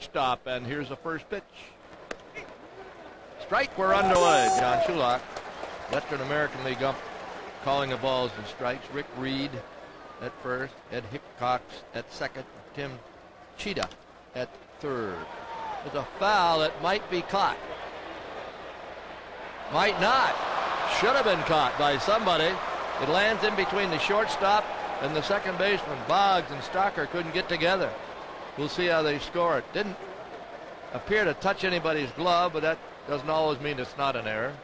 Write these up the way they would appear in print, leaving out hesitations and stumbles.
Stop, and here's the first pitch. Strike, we're underway. John Shulak, veteran American League ump, calling the balls and strikes. Rick Reed at first, Ed Hickcox at second, Tim Cheetah at third. With a foul that might be caught. Might not. Should have been caught by somebody. It lands in between the shortstop and the second baseman. Boggs and Stocker couldn't get together. We'll see how they score it. Didn't appear to touch anybody's glove, but that doesn't always mean it's not an error.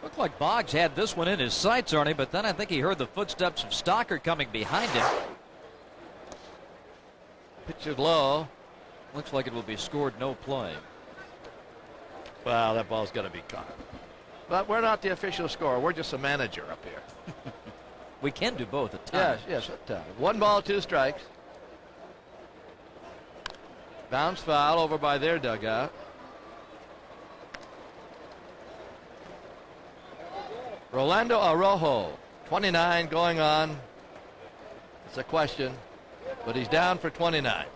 Looked like Boggs had this one in his sights, Arnie, but then I think he heard the footsteps of Stocker coming behind him. Pitch is low. Looks like it will be scored no play. Well, that ball's going to be caught. But we're not the official scorer. We're just a manager up here. We can do both at times. Yes, at times. 1 ball, 2 strikes. Bounce foul over by their dugout. Rolando Araujo, 29 going on. It's a question, but he's down for 29.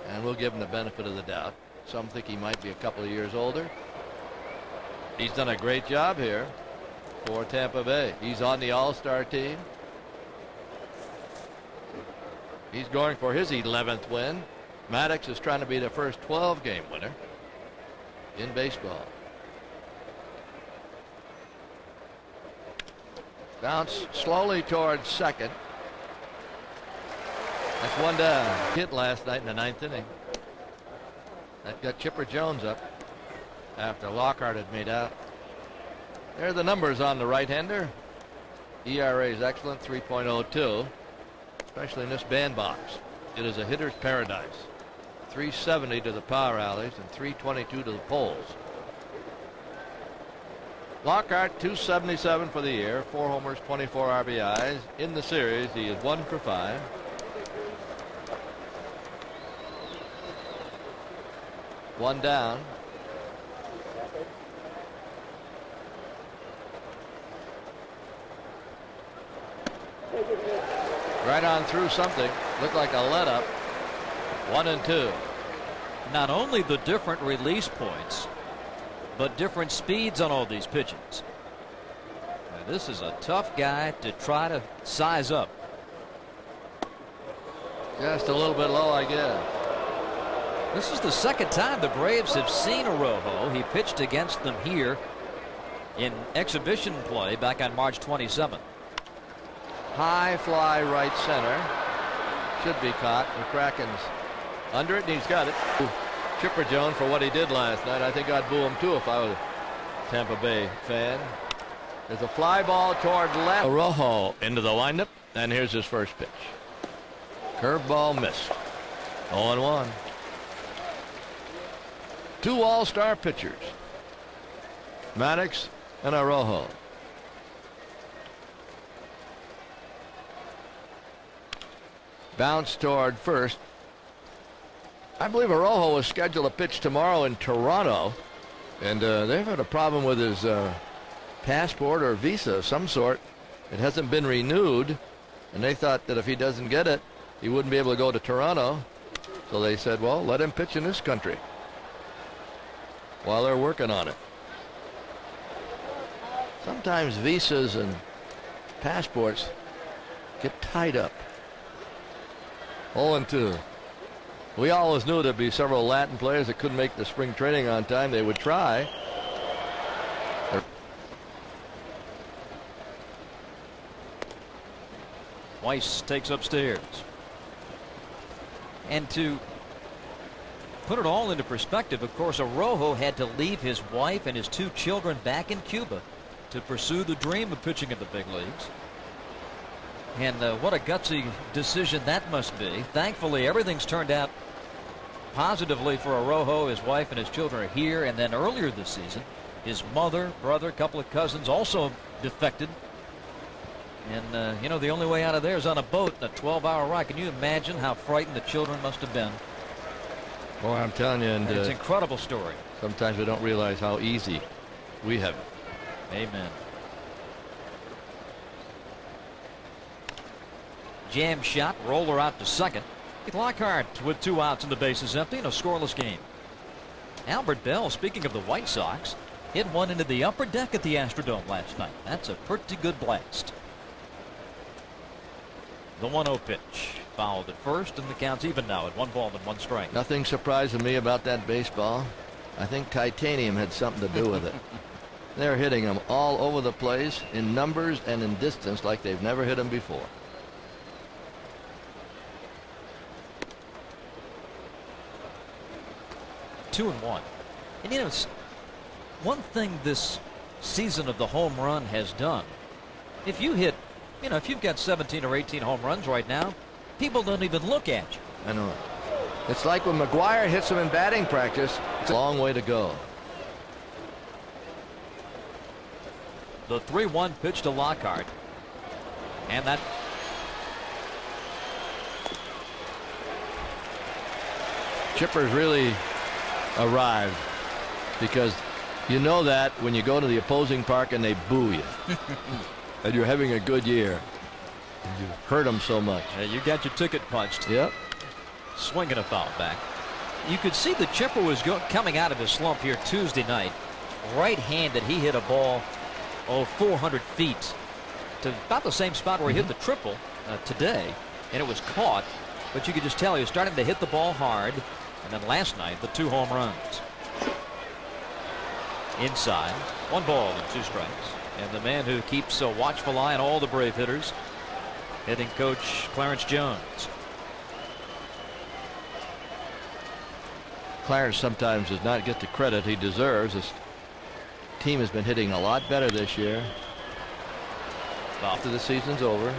And we'll give him the benefit of the doubt. Some think he might be a couple of years older. He's done a great job here for Tampa Bay. He's on the All-Star team. He's going for his 11th win. Maddox is trying to be the first 12-game winner in baseball. Bounce slowly towards second. That's 1 down. Hit last night in the 9th inning. That got Chipper Jones up after Lockhart had made out. There are the numbers on the right-hander. ERA is excellent, 3.02, especially in this bandbox. It is a hitter's paradise. 370 to the power alleys and 322 to the poles. Lockhart 277 for the year, 4 homers, 24 RBIs. In the series, he is 1 for 5. One down. Right on through something. Looked like a let up. 1 and 2. Not only the different release points, but different speeds on all these pitches. Now, this is a tough guy to try to size up. Just a little bit low, I guess. This is the second time the Braves have seen Araujo. He pitched against them here in exhibition play back on March 27th. High fly right center. Should be caught. McCracken's under it, and he's got it. Chipper Jones for what he did last night. I think I'd boo him too if I was a Tampa Bay fan. There's a fly ball toward left. Araujo into the windup, and here's his first pitch. Curveball missed. 0-1. 2 all-star pitchers, Maddox and Araujo. Bounce toward first. I believe Araujo was scheduled to pitch tomorrow in Toronto, and they've had a problem with his passport or visa of some sort. It hasn't been renewed, and they thought that if he doesn't get it, he wouldn't be able to go to Toronto. So they said, well, let him pitch in this country while they're working on it. Sometimes visas and passports get tied up. 0-2. We always knew there'd be several Latin players that couldn't make the spring training on time. They would try. Weiss takes upstairs. And to put it all into perspective, of course, Araujo had to leave his wife and his 2 children back in Cuba to pursue the dream of pitching in the big leagues. And what a gutsy decision that must be. Thankfully, everything's turned out positively for Araujo. His wife and his children are here. And then earlier this season, his mother, brother, a couple of cousins also defected. And, you know, the only way out of there is on a boat in a 12-hour ride. Can you imagine how frightened the children must have been? Boy, I'm telling you. And it's an incredible story. Sometimes we don't realize how easy we have it. Amen. jam shot, roller out to second. Lockhart with 2 outs and the bases empty in a scoreless game. Albert Bell, speaking of the White Sox, hit one into the upper deck at the Astrodome last night. That's a pretty good blast. The 1-0 pitch. Fouled at first, and the count's even now at 1 ball and 1 strike. Nothing surprising me about that baseball. I think titanium had something to do with it. They're hitting them all over the place in numbers and in distance like they've never hit them before. Two and one. And you know, it's one thing this season of the home run has done. If you hit, you know, if you've got 17 or 18 home runs right now, people don't even look at you. I know. It's like when McGuire hits them in batting practice. It's a long way to go. The 3-1 pitch to Lockhart. And that Chipper's really arrived, because you know that when you go to the opposing park and they boo you and you're having a good year and you hurt them so much. you got your ticket punched. Yep. Swinging a foul back. You could see that Chipper was coming out of his slump here Tuesday night. Right-handed, he hit a ball 400 feet to about the same spot where he hit the triple today, and it was caught, but you could just tell he was starting to hit the ball hard. And then last night, the 2 home runs. Inside, 1 ball and 2 strikes. And the man who keeps a watchful eye on all the Brave hitters, hitting coach Clarence Jones. Clarence sometimes does not get the credit he deserves. His team has been hitting a lot better this year. After the season's over.